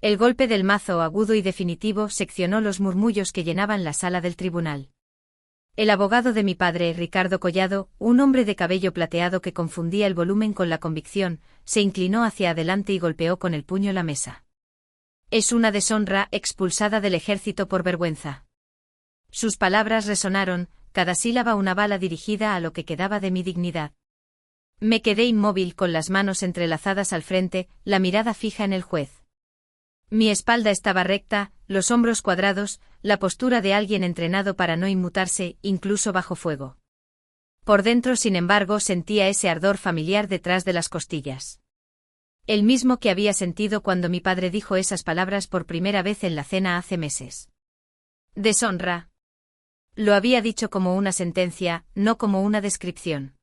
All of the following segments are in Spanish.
El golpe del mazo agudo y definitivo seccionó los murmullos que llenaban la sala del tribunal. El abogado de mi padre, Ricardo Collado, un hombre de cabello plateado que confundía el volumen con la convicción, se inclinó hacia adelante y golpeó con el puño la mesa. Es una deshonra, expulsada del ejército por vergüenza. Sus palabras resonaron, cada sílaba una bala dirigida a lo que quedaba de mi dignidad. Me quedé inmóvil con las manos entrelazadas al frente, la mirada fija en el juez. Mi espalda estaba recta, los hombros cuadrados, la postura de alguien entrenado para no inmutarse, incluso bajo fuego. Por dentro, sin embargo, sentía ese ardor familiar detrás de las costillas. El mismo que había sentido cuando mi padre dijo esas palabras por primera vez en la cena hace meses. Deshonra. Lo había dicho como una sentencia, no como una descripción.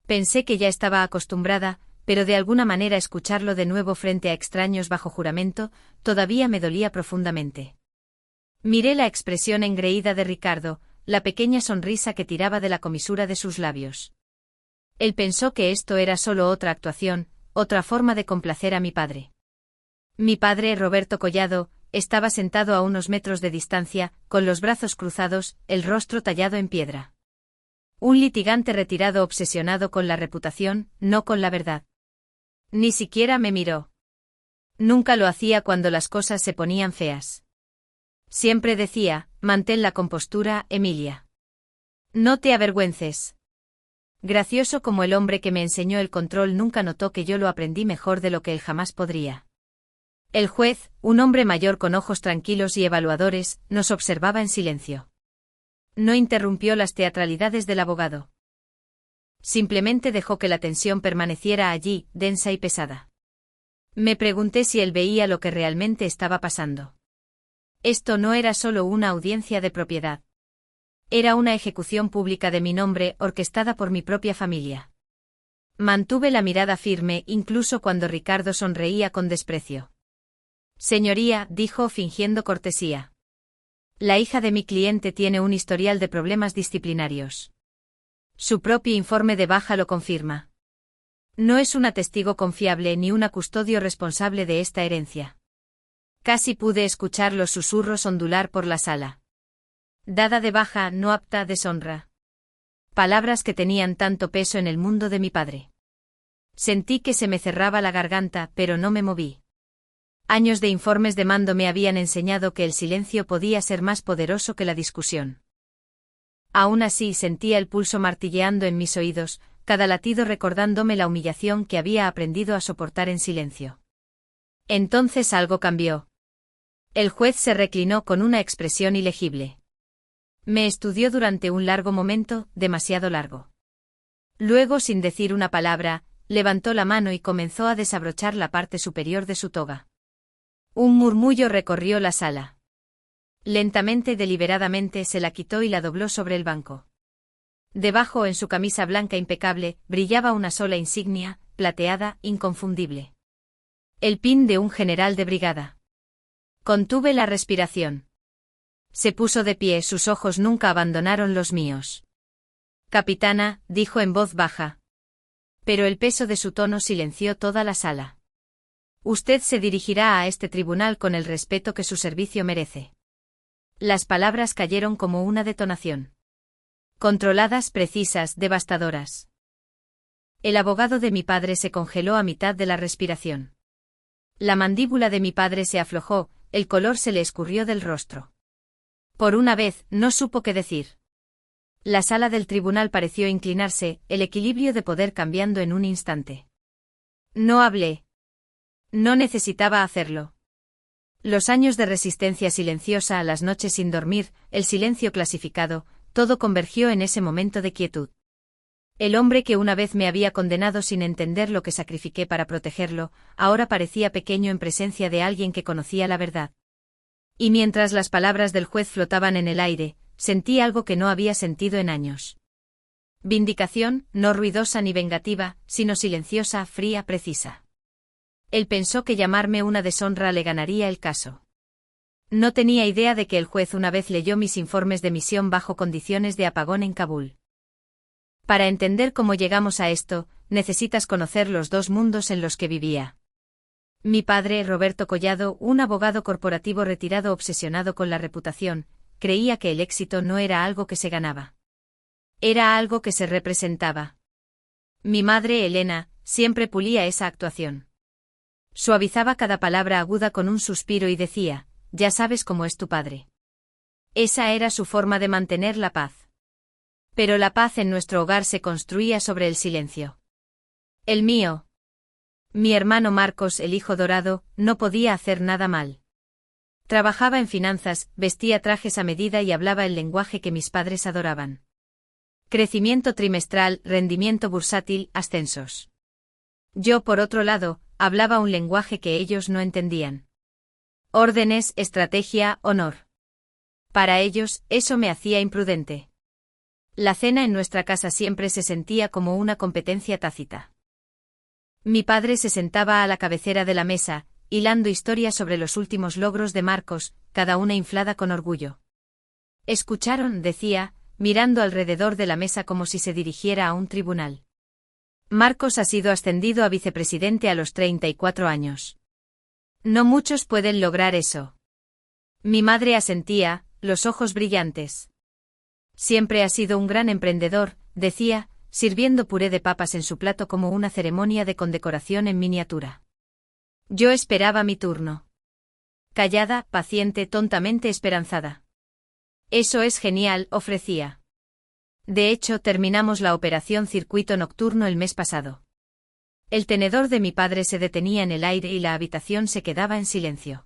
Pensé que ya estaba acostumbrada, pero de alguna manera escucharlo de nuevo frente a extraños bajo juramento, todavía me dolía profundamente. Miré la expresión engreída de Ricardo, la pequeña sonrisa que tiraba de la comisura de sus labios. Él pensó que esto era solo otra actuación, otra forma de complacer a mi padre. Mi padre, Roberto Collado, estaba sentado a unos metros de distancia, con los brazos cruzados, el rostro tallado en piedra. Un litigante retirado obsesionado con la reputación, no con la verdad. Ni siquiera me miró. Nunca lo hacía cuando las cosas se ponían feas. Siempre decía, mantén la compostura, Emilia. No te avergüences. Gracioso como el hombre que me enseñó el control nunca notó que yo lo aprendí mejor de lo que él jamás podría. El juez, un hombre mayor con ojos tranquilos y evaluadores, nos observaba en silencio. No interrumpió las teatralidades del abogado. Simplemente dejó que la tensión permaneciera allí, densa y pesada. Me pregunté si él veía lo que realmente estaba pasando. Esto no era solo una audiencia de propiedad. Era una ejecución pública de mi nombre, orquestada por mi propia familia. Mantuve la mirada firme incluso cuando Ricardo sonreía con desprecio. Señoría, dijo fingiendo cortesía. La hija de mi cliente tiene un historial de problemas disciplinarios. Su propio informe de baja lo confirma. No es una testigo confiable ni una custodio responsable de esta herencia. Casi pude escuchar los susurros ondular por la sala. Dada de baja, no apta, deshonra. Palabras que tenían tanto peso en el mundo de mi padre. Sentí que se me cerraba la garganta, pero no me moví. Años de informes de mando me habían enseñado que el silencio podía ser más poderoso que la discusión. Aún así sentía el pulso martilleando en mis oídos, cada latido recordándome la humillación que había aprendido a soportar en silencio. Entonces algo cambió. El juez se reclinó con una expresión ilegible. Me estudió durante un largo momento, demasiado largo. Luego, sin decir una palabra, levantó la mano y comenzó a desabrochar la parte superior de su toga. Un murmullo recorrió la sala. Lentamente y deliberadamente se la quitó y la dobló sobre el banco. Debajo, en su camisa blanca impecable, brillaba una sola insignia, plateada, inconfundible. El pin de un general de brigada. Contuve la respiración. Se puso de pie, sus ojos nunca abandonaron los míos. Capitana, dijo en voz baja. Pero el peso de su tono silenció toda la sala. Usted se dirigirá a este tribunal con el respeto que su servicio merece. Las palabras cayeron como una detonación. Controladas, precisas, devastadoras. El abogado de mi padre se congeló a mitad de la respiración. La mandíbula de mi padre se aflojó, el color se le escurrió del rostro. Por una vez, no supo qué decir. La sala del tribunal pareció inclinarse, el equilibrio de poder cambiando en un instante. No hablé. No necesitaba hacerlo. Los años de resistencia silenciosa a las noches sin dormir, el silencio clasificado, todo convergió en ese momento de quietud. El hombre que una vez me había condenado sin entender lo que sacrifiqué para protegerlo, ahora parecía pequeño en presencia de alguien que conocía la verdad. Y mientras las palabras del juez flotaban en el aire, sentí algo que no había sentido en años. Vindicación, no ruidosa ni vengativa, sino silenciosa, fría, precisa. Él pensó que llamarme una deshonra le ganaría el caso. No tenía idea de que el juez una vez leyó mis informes de misión bajo condiciones de apagón en Kabul. Para entender cómo llegamos a esto, necesitas conocer los dos mundos en los que vivía. Mi padre, Roberto Collado, un abogado corporativo retirado obsesionado con la reputación, creía que el éxito no era algo que se ganaba. Era algo que se representaba. Mi madre, Elena, siempre pulía esa actuación. Suavizaba cada palabra aguda con un suspiro y decía, ya sabes cómo es tu padre. Esa era su forma de mantener la paz. Pero la paz en nuestro hogar se construía sobre el silencio. El mío. Mi hermano Marcos, el hijo dorado, no podía hacer nada mal. Trabajaba en finanzas, vestía trajes a medida y hablaba el lenguaje que mis padres adoraban. Crecimiento trimestral, rendimiento bursátil, ascensos. Yo, por otro lado, hablaba un lenguaje que ellos no entendían. Órdenes, estrategia, honor. Para ellos, eso me hacía imprudente. La cena en nuestra casa siempre se sentía como una competencia tácita. Mi padre se sentaba a la cabecera de la mesa, hilando historias sobre los últimos logros de Marcos, cada una inflada con orgullo. «Escucharon», decía, mirando alrededor de la mesa como si se dirigiera a un tribunal. «Marcos ha sido ascendido a vicepresidente a los 34 años. No muchos pueden lograr eso». Mi madre asentía, los ojos brillantes. «Siempre ha sido un gran emprendedor», decía, sirviendo puré de papas en su plato como una ceremonia de condecoración en miniatura. Yo esperaba mi turno. Callada, paciente, tontamente esperanzada. «Eso es genial», ofrecía. De hecho, terminamos la operación Circuito Nocturno el mes pasado. El tenedor de mi padre se detenía en el aire y la habitación se quedaba en silencio.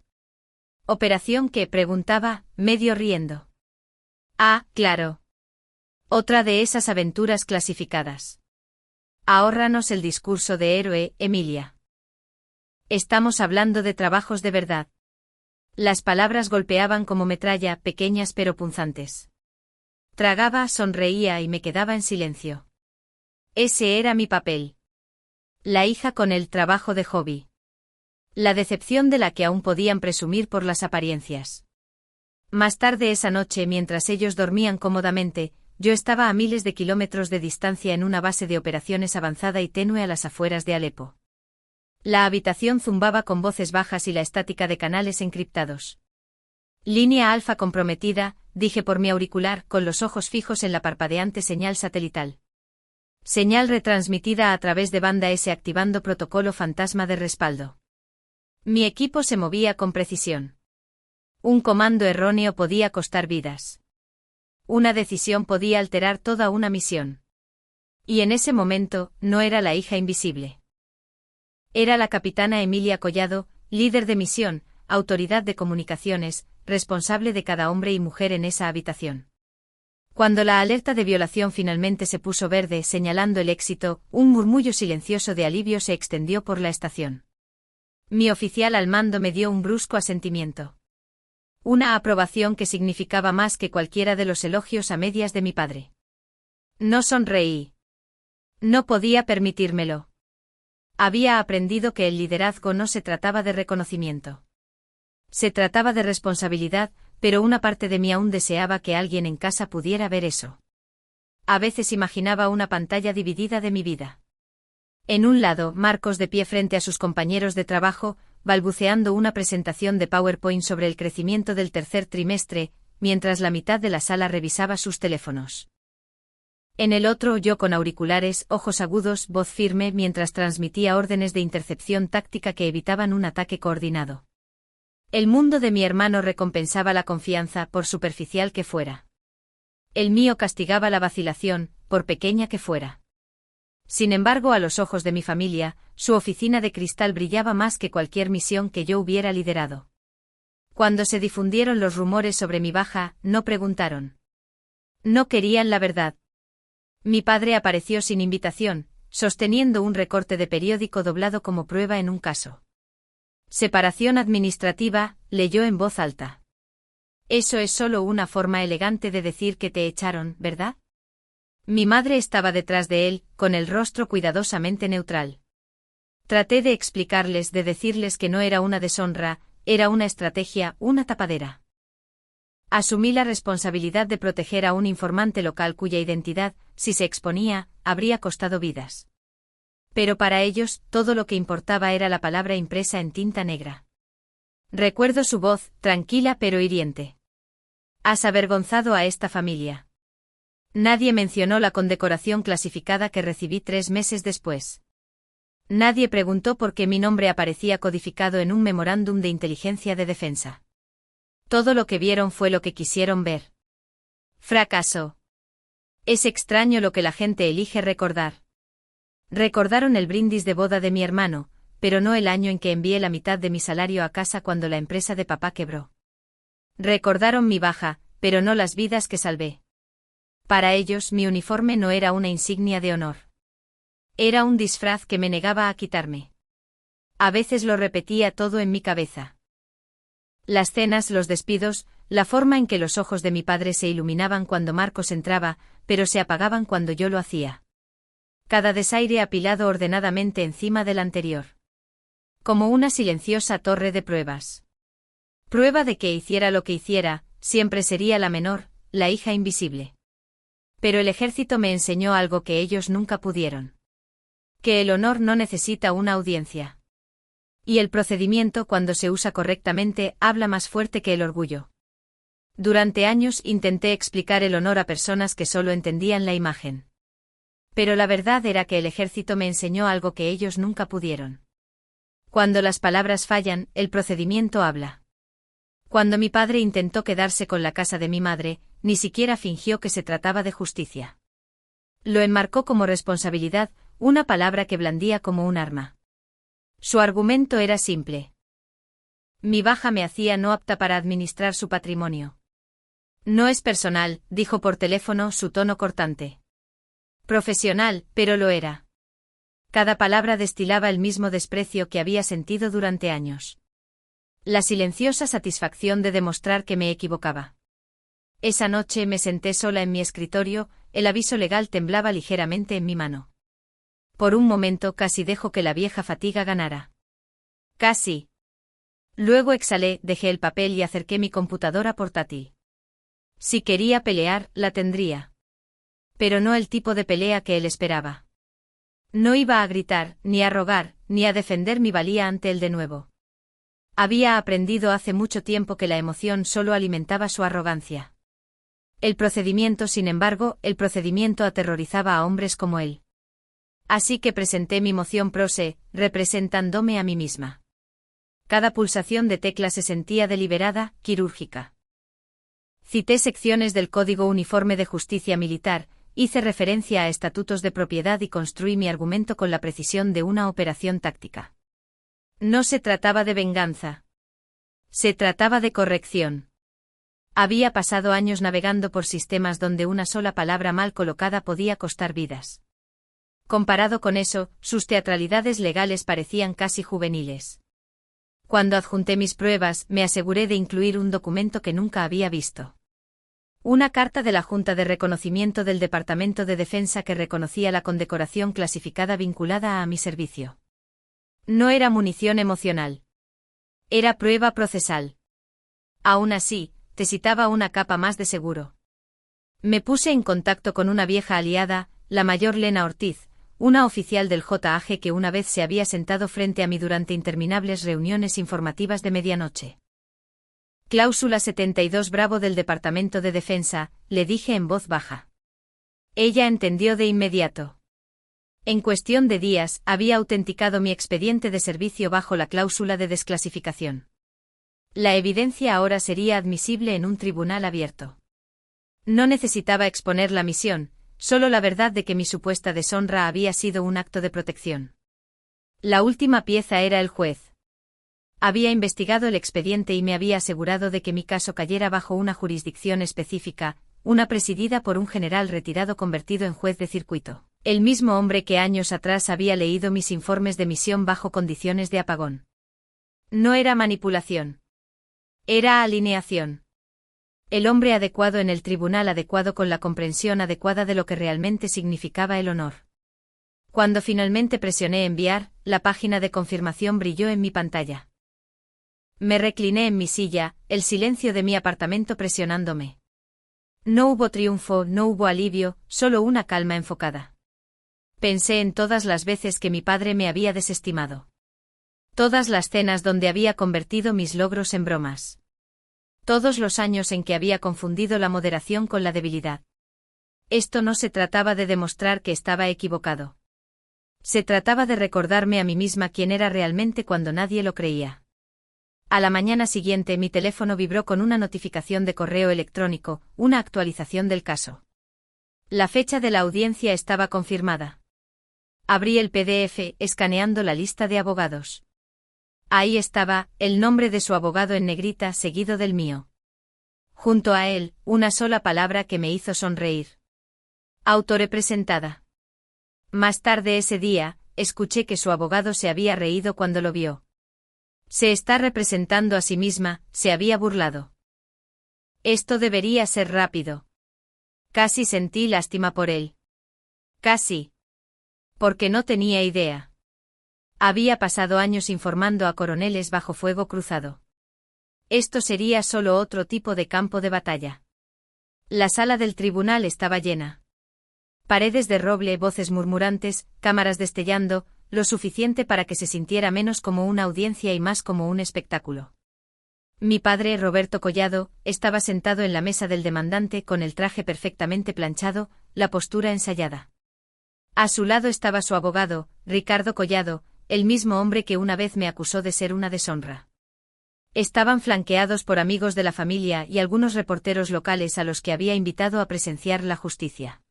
«¿Operación qué?», preguntaba, medio riendo. «Ah, claro. Otra de esas aventuras clasificadas. Ahórranos el discurso de héroe, Emilia. Estamos hablando de trabajos de verdad». Las palabras golpeaban como metralla, pequeñas pero punzantes. Tragaba, sonreía y me quedaba en silencio. Ese era mi papel. La hija con el trabajo de hobby. La decepción de la que aún podían presumir por las apariencias. Más tarde esa noche, mientras ellos dormían cómodamente, yo estaba a miles de kilómetros de distancia en una base de operaciones avanzada y tenue a las afueras de Alepo. La habitación zumbaba con voces bajas y la estática de canales encriptados. «Línea alfa comprometida», dije por mi auricular, con los ojos fijos en la parpadeante señal satelital. Señal retransmitida a través de banda S activando protocolo fantasma de respaldo. Mi equipo se movía con precisión. Un comando erróneo podía costar vidas. Una decisión podía alterar toda una misión. Y en ese momento, no era la hija invisible. Era la capitana Emilia Collado, líder de misión, autoridad de comunicaciones, responsable de cada hombre y mujer en esa habitación. Cuando la alerta de violación finalmente se puso verde señalando el éxito, un murmullo silencioso de alivio se extendió por la estación. Mi oficial al mando me dio un brusco asentimiento. Una aprobación que significaba más que cualquiera de los elogios a medias de mi padre. No sonreí. No podía permitírmelo. Había aprendido que el liderazgo no se trataba de reconocimiento. Se trataba de responsabilidad, pero una parte de mí aún deseaba que alguien en casa pudiera ver eso. A veces imaginaba una pantalla dividida de mi vida. En un lado, Marcos de pie frente a sus compañeros de trabajo, balbuceando una presentación de PowerPoint sobre el crecimiento del tercer trimestre, mientras la mitad de la sala revisaba sus teléfonos. En el otro, yo con auriculares, ojos agudos, voz firme, mientras transmitía órdenes de intercepción táctica que evitaban un ataque coordinado. El mundo de mi hermano recompensaba la confianza, por superficial que fuera. El mío castigaba la vacilación, por pequeña que fuera. Sin embargo, a los ojos de mi familia, su oficina de cristal brillaba más que cualquier misión que yo hubiera liderado. Cuando se difundieron los rumores sobre mi baja, no preguntaron. No querían la verdad. Mi padre apareció sin invitación, sosteniendo un recorte de periódico doblado como prueba en un caso. «Separación administrativa», leyó en voz alta. «Eso es solo una forma elegante de decir que te echaron, ¿verdad?». Mi madre estaba detrás de él, con el rostro cuidadosamente neutral. Traté de explicarles, de decirles que no era una deshonra, era una estrategia, una tapadera. Asumí la responsabilidad de proteger a un informante local cuya identidad, si se exponía, habría costado vidas. Pero para ellos, todo lo que importaba era la palabra impresa en tinta negra. Recuerdo su voz, tranquila pero hiriente. Has avergonzado a esta familia. Nadie mencionó la condecoración clasificada que recibí 3 meses después. Nadie preguntó por qué mi nombre aparecía codificado en un memorándum de inteligencia de defensa. Todo lo que vieron fue lo que quisieron ver. Fracaso. Es extraño lo que la gente elige recordar. Recordaron el brindis de boda de mi hermano, pero no el año en que envié la mitad de mi salario a casa cuando la empresa de papá quebró. Recordaron mi baja, pero no las vidas que salvé. Para ellos mi uniforme no era una insignia de honor. Era un disfraz que me negaba a quitarme. A veces lo repetía todo en mi cabeza. Las cenas, los despidos, la forma en que los ojos de mi padre se iluminaban cuando Marcos entraba, pero se apagaban cuando yo lo hacía. Cada desaire apilado ordenadamente encima del anterior. Como una silenciosa torre de pruebas. Prueba de que hiciera lo que hiciera, siempre sería la menor, la hija invisible. Pero el ejército me enseñó algo que ellos nunca pudieron. Que el honor no necesita una audiencia. Y el procedimiento, cuando se usa correctamente, habla más fuerte que el orgullo. Durante años intenté explicar el honor a personas que solo entendían la imagen. Pero la verdad era que el ejército me enseñó algo que ellos nunca pudieron. Cuando las palabras fallan, el procedimiento habla. Cuando mi padre intentó quedarse con la casa de mi madre, ni siquiera fingió que se trataba de justicia. Lo enmarcó como responsabilidad, una palabra que blandía como un arma. Su argumento era simple. Mi baja me hacía no apta para administrar su patrimonio. No es personal, dijo por teléfono, su tono cortante. Profesional, pero lo era. Cada palabra destilaba el mismo desprecio que había sentido durante años. La silenciosa satisfacción de demostrar que me equivocaba. Esa noche me senté sola en mi escritorio, el aviso legal temblaba ligeramente en mi mano. Por un momento casi dejo que la vieja fatiga ganara. Casi. Luego exhalé, dejé el papel y acerqué mi computadora portátil. Si quería pelear, la tendría. Pero no el tipo de pelea que él esperaba. No iba a gritar, ni a rogar, ni a defender mi valía ante él de nuevo. Había aprendido hace mucho tiempo que la emoción solo alimentaba su arrogancia. El procedimiento, sin embargo, aterrorizaba a hombres como él. Así que presenté mi moción pro se, representándome a mí misma. Cada pulsación de tecla se sentía deliberada, quirúrgica. Cité secciones del Código Uniforme de Justicia Militar, hice referencia a estatutos de propiedad y construí mi argumento con la precisión de una operación táctica. No se trataba de venganza. Se trataba de corrección. Había pasado años navegando por sistemas donde una sola palabra mal colocada podía costar vidas. Comparado con eso, sus teatralidades legales parecían casi juveniles. Cuando adjunté mis pruebas, me aseguré de incluir un documento que nunca había visto. Una carta de la Junta de Reconocimiento del Departamento de Defensa que reconocía la condecoración clasificada vinculada a mi servicio. No era munición emocional. Era prueba procesal. Aún así, necesitaba una capa más de seguro. Me puse en contacto con una vieja aliada, la mayor Lena Ortiz, una oficial del JAG que una vez se había sentado frente a mí durante interminables reuniones informativas de medianoche. Cláusula 72 Bravo del Departamento de Defensa, le dije en voz baja. Ella entendió de inmediato. En cuestión de días, había autenticado mi expediente de servicio bajo la cláusula de desclasificación. La evidencia ahora sería admisible en un tribunal abierto. No necesitaba exponer la misión, solo la verdad de que mi supuesta deshonra había sido un acto de protección. La última pieza era el juez. Había investigado el expediente y me había asegurado de que mi caso cayera bajo una jurisdicción específica, una presidida por un general retirado convertido en juez de circuito, el mismo hombre que años atrás había leído mis informes de misión bajo condiciones de apagón. No era manipulación. Era alineación. El hombre adecuado en el tribunal adecuado con la comprensión adecuada de lo que realmente significaba el honor. Cuando finalmente presioné enviar, la página de confirmación brilló en mi pantalla. Me recliné en mi silla, el silencio de mi apartamento presionándome. No hubo triunfo, no hubo alivio, solo una calma enfocada. Pensé en todas las veces que mi padre me había desestimado. Todas las cenas donde había convertido mis logros en bromas. Todos los años en que había confundido la moderación con la debilidad. Esto no se trataba de demostrar que estaba equivocado. Se trataba de recordarme a mí misma quién era realmente cuando nadie lo creía. A la mañana siguiente mi teléfono vibró con una notificación de correo electrónico, una actualización del caso. La fecha de la audiencia estaba confirmada. Abrí el PDF, escaneando la lista de abogados. Ahí estaba, el nombre de su abogado en negrita seguido del mío. Junto a él, una sola palabra que me hizo sonreír. Autorrepresentada. Más tarde ese día, escuché que su abogado se había reído cuando lo vio. Se está representando a sí misma, se había burlado. Esto debería ser rápido. Casi sentí lástima por él. Casi. Porque no tenía idea. Había pasado años informando a coroneles bajo fuego cruzado. Esto sería solo otro tipo de campo de batalla. La sala del tribunal estaba llena. Paredes de roble, voces murmurantes, cámaras destellando, lo suficiente para que se sintiera menos como una audiencia y más como un espectáculo. Mi padre, Roberto Collado, estaba sentado en la mesa del demandante con el traje perfectamente planchado, la postura ensayada. A su lado estaba su abogado, Ricardo Collado, el mismo hombre que una vez me acusó de ser una deshonra. Estaban flanqueados por amigos de la familia y algunos reporteros locales a los que había invitado a presenciar la justicia.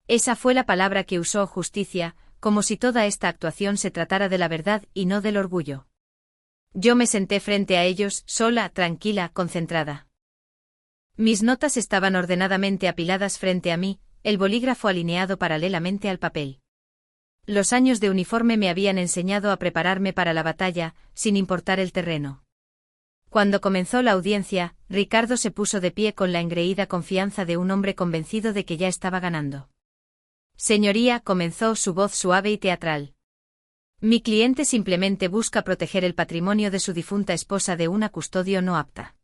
Esa fue la palabra que usó, justicia, como si toda esta actuación se tratara de la verdad y no del orgullo. Yo me senté frente a ellos, sola, tranquila, concentrada. Mis notas estaban ordenadamente apiladas frente a mí, el bolígrafo alineado paralelamente al papel. Los años de uniforme me habían enseñado a prepararme para la batalla, sin importar el terreno. Cuando comenzó la audiencia, Ricardo se puso de pie con la engreída confianza de un hombre convencido de que ya estaba ganando. Señoría, comenzó su voz suave y teatral. Mi cliente simplemente busca proteger el patrimonio de su difunta esposa de una custodio no apta.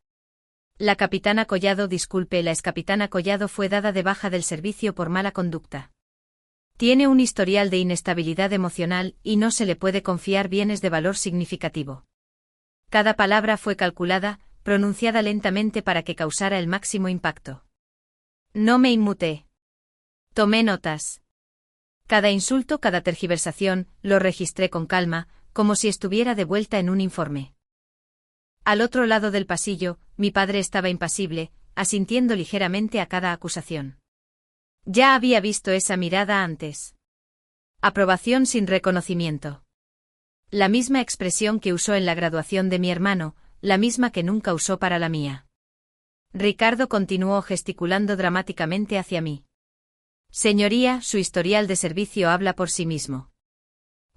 La capitana Collado, disculpe, la excapitana Collado fue dada de baja del servicio por mala conducta. Tiene un historial de inestabilidad emocional y no se le puede confiar bienes de valor significativo. Cada palabra fue calculada, pronunciada lentamente para que causara el máximo impacto. No me inmuté. Tomé notas. Cada insulto, cada tergiversación, lo registré con calma, como si estuviera de vuelta en un informe. Al otro lado del pasillo, mi padre estaba impasible, asintiendo ligeramente a cada acusación. Ya había visto esa mirada antes. Aprobación sin reconocimiento. La misma expresión que usó en la graduación de mi hermano, la misma que nunca usó para la mía. Ricardo continuó gesticulando dramáticamente hacia mí. Señoría, su historial de servicio habla por sí mismo.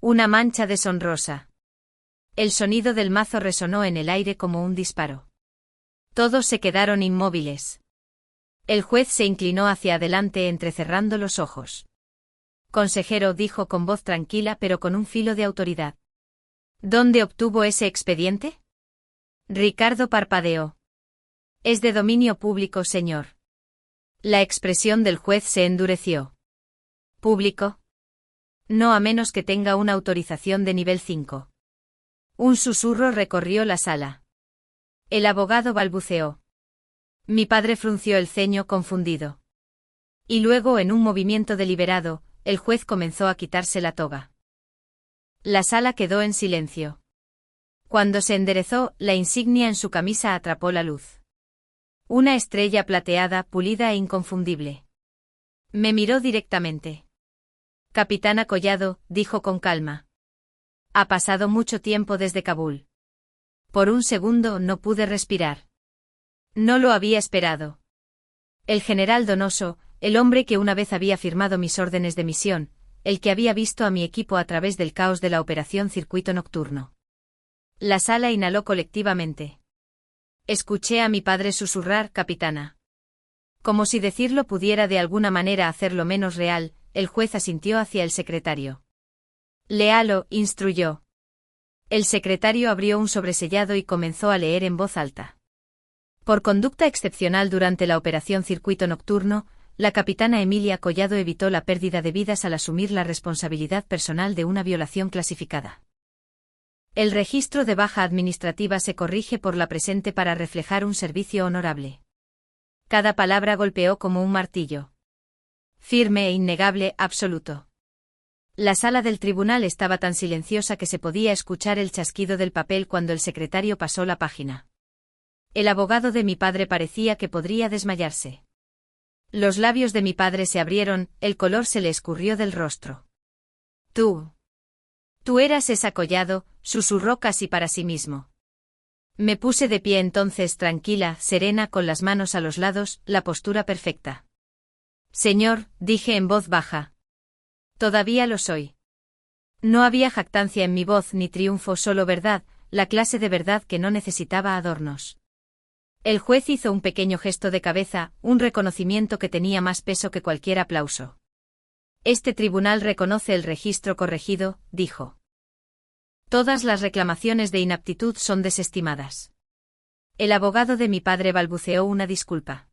Una mancha deshonrosa. El sonido del mazo resonó en el aire como un disparo. Todos se quedaron inmóviles. El juez se inclinó hacia adelante entrecerrando los ojos. Consejero, dijo con voz tranquila pero con un filo de autoridad. ¿Dónde obtuvo ese expediente? Ricardo parpadeó. Es de dominio público, señor. La expresión del juez se endureció. ¿Público? No, a menos que tenga una autorización de nivel 5. Un susurro recorrió la sala. El abogado balbuceó. Mi padre frunció el ceño confundido. Y luego, en un movimiento deliberado, el juez comenzó a quitarse la toga. La sala quedó en silencio. Cuando se enderezó, la insignia en su camisa atrapó la luz. Una estrella plateada, pulida e inconfundible. Me miró directamente. Capitana Collado, dijo con calma. Ha pasado mucho tiempo desde Kabul. Por un segundo no pude respirar. No lo había esperado. El general Donoso, el hombre que una vez había firmado mis órdenes de misión, el que había visto a mi equipo a través del caos de la operación Circuito Nocturno. La sala inhaló colectivamente. Escuché a mi padre susurrar, capitana. Como si decirlo pudiera de alguna manera hacerlo menos real, el juez asintió hacia el secretario. Léalo, instruyó. El secretario abrió un sobresellado y comenzó a leer en voz alta. Por conducta excepcional durante la operación Circuito Nocturno, la capitana Emilia Collado evitó la pérdida de vidas al asumir la responsabilidad personal de una violación clasificada. El registro de baja administrativa se corrige por la presente para reflejar un servicio honorable. Cada palabra golpeó como un martillo. Firme e innegable, absoluto. La sala del tribunal estaba tan silenciosa que se podía escuchar el chasquido del papel cuando el secretario pasó la página. El abogado de mi padre parecía que podría desmayarse. Los labios de mi padre se abrieron, el color se le escurrió del rostro. Tú eras esa Collado, susurró casi para sí mismo. Me puse de pie entonces tranquila, serena, con las manos a los lados, la postura perfecta. Señor, dije en voz baja. Todavía lo soy. No había jactancia en mi voz ni triunfo, solo verdad, la clase de verdad que no necesitaba adornos. El juez hizo un pequeño gesto de cabeza, un reconocimiento que tenía más peso que cualquier aplauso. Este tribunal reconoce el registro corregido, dijo. Todas las reclamaciones de inaptitud son desestimadas. El abogado de mi padre balbuceó una disculpa.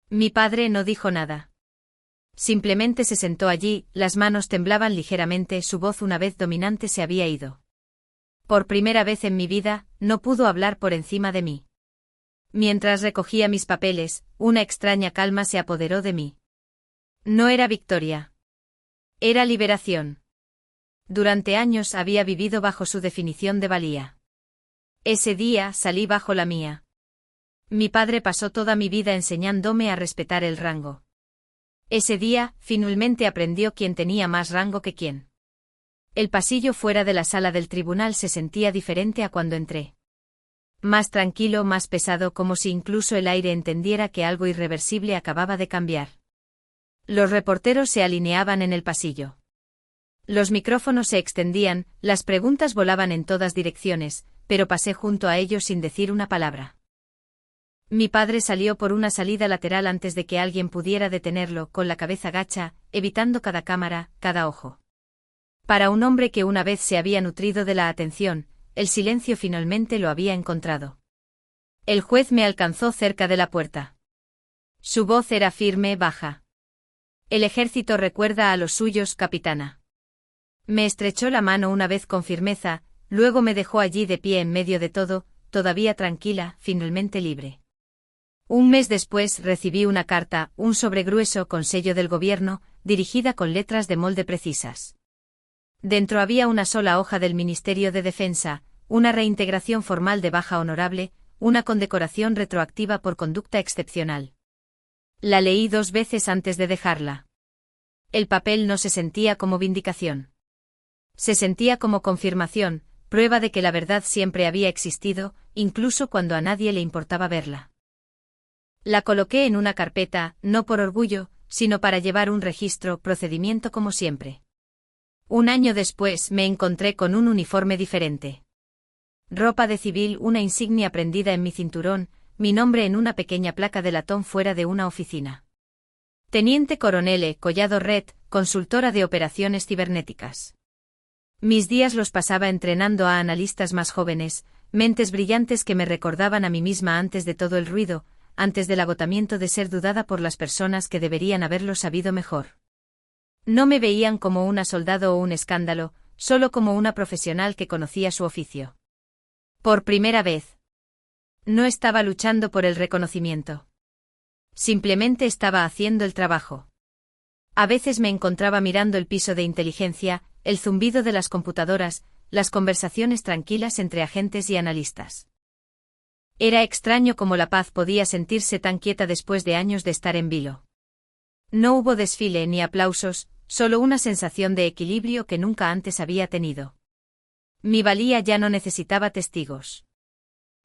Mi padre no dijo nada. Simplemente se sentó allí, las manos temblaban ligeramente, su voz una vez dominante se había ido. Por primera vez en mi vida, no pudo hablar por encima de mí. Mientras recogía mis papeles, una extraña calma se apoderó de mí. No era victoria. Era liberación. Durante años había vivido bajo su definición de valía. Ese día salí bajo la mía. Mi padre pasó toda mi vida enseñándome a respetar el rango. Ese día, finalmente aprendió quién tenía más rango que quién. El pasillo fuera de la sala del tribunal se sentía diferente a cuando entré. Más tranquilo, más pesado, como si incluso el aire entendiera que algo irreversible acababa de cambiar. Los reporteros se alineaban en el pasillo. Los micrófonos se extendían, las preguntas volaban en todas direcciones, pero pasé junto a ellos sin decir una palabra. Mi padre salió por una salida lateral antes de que alguien pudiera detenerlo, con la cabeza gacha, evitando cada cámara, cada ojo. Para un hombre que una vez se había nutrido de la atención, el silencio finalmente lo había encontrado. El juez me alcanzó cerca de la puerta. Su voz era firme, baja. El ejército recuerda a los suyos, capitana. Me estrechó la mano una vez con firmeza, luego me dejó allí de pie en medio de todo, todavía tranquila, finalmente libre. Un mes después recibí una carta, un sobre grueso con sello del gobierno, dirigida con letras de molde precisas. Dentro había una sola hoja del Ministerio de Defensa, una reintegración formal de baja honorable, una condecoración retroactiva por conducta excepcional. La leí 2 veces antes de dejarla. El papel no se sentía como vindicación. Se sentía como confirmación, prueba de que la verdad siempre había existido, incluso cuando a nadie le importaba verla. La coloqué en una carpeta, no por orgullo, sino para llevar un registro, procedimiento como siempre. Un año después me encontré con un uniforme diferente. Ropa de civil, una insignia prendida en mi cinturón, mi nombre en una pequeña placa de latón fuera de una oficina. Teniente Coronel Collado Red, consultora de operaciones cibernéticas. Mis días los pasaba entrenando a analistas más jóvenes, mentes brillantes que me recordaban a mí misma antes de todo el ruido, antes del agotamiento de ser dudada por las personas que deberían haberlo sabido mejor. No me veían como una soldado o un escándalo, solo como una profesional que conocía su oficio. Por primera vez. No estaba luchando por el reconocimiento. Simplemente estaba haciendo el trabajo. A veces me encontraba mirando el piso de inteligencia, el zumbido de las computadoras, las conversaciones tranquilas entre agentes y analistas. Era extraño cómo la paz podía sentirse tan quieta después de años de estar en vilo. No hubo desfile ni aplausos, solo una sensación de equilibrio que nunca antes había tenido. Mi valía ya no necesitaba testigos.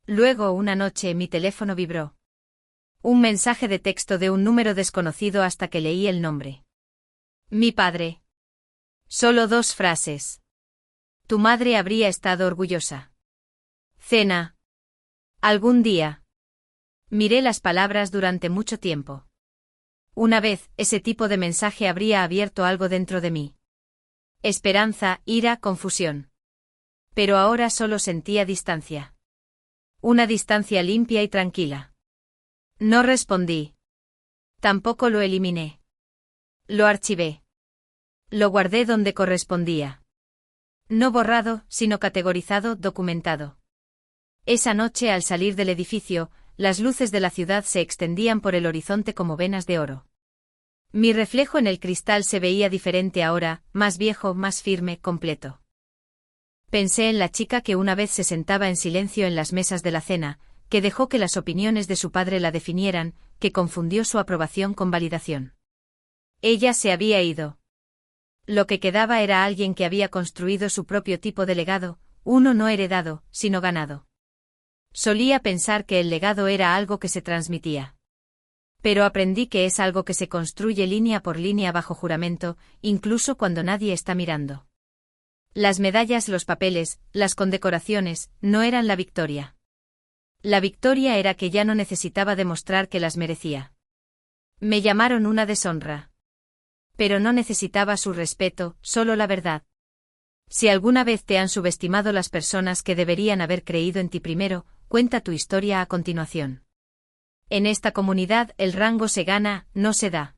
Luego una noche mi teléfono vibró. Un mensaje de texto de un número desconocido hasta que leí el nombre. Mi padre. Solo 2 frases. Tu madre habría estado orgullosa. Cena. Algún día. Miré las palabras durante mucho tiempo. Una vez, ese tipo de mensaje habría abierto algo dentro de mí. Esperanza, ira, confusión. Pero ahora solo sentía distancia. Una distancia limpia y tranquila. No respondí. Tampoco lo eliminé. Lo archivé. Lo guardé donde correspondía. No borrado, sino categorizado, documentado. Esa noche, al salir del edificio, las luces de la ciudad se extendían por el horizonte como venas de oro. Mi reflejo en el cristal se veía diferente ahora, más viejo, más firme, completo. Pensé en la chica que una vez se sentaba en silencio en las mesas de la cena, que dejó que las opiniones de su padre la definieran, que confundió su aprobación con validación. Ella se había ido. Lo que quedaba era alguien que había construido su propio tipo de legado, uno no heredado, sino ganado. Solía pensar que el legado era algo que se transmitía. Pero aprendí que es algo que se construye línea por línea bajo juramento, incluso cuando nadie está mirando. Las medallas, los papeles, las condecoraciones, no eran la victoria. La victoria era que ya no necesitaba demostrar que las merecía. Me llamaron una deshonra. Pero no necesitaba su respeto, solo la verdad. Si alguna vez te han subestimado las personas que deberían haber creído en ti primero, cuenta tu historia a continuación. En esta comunidad el rango se gana, no se da.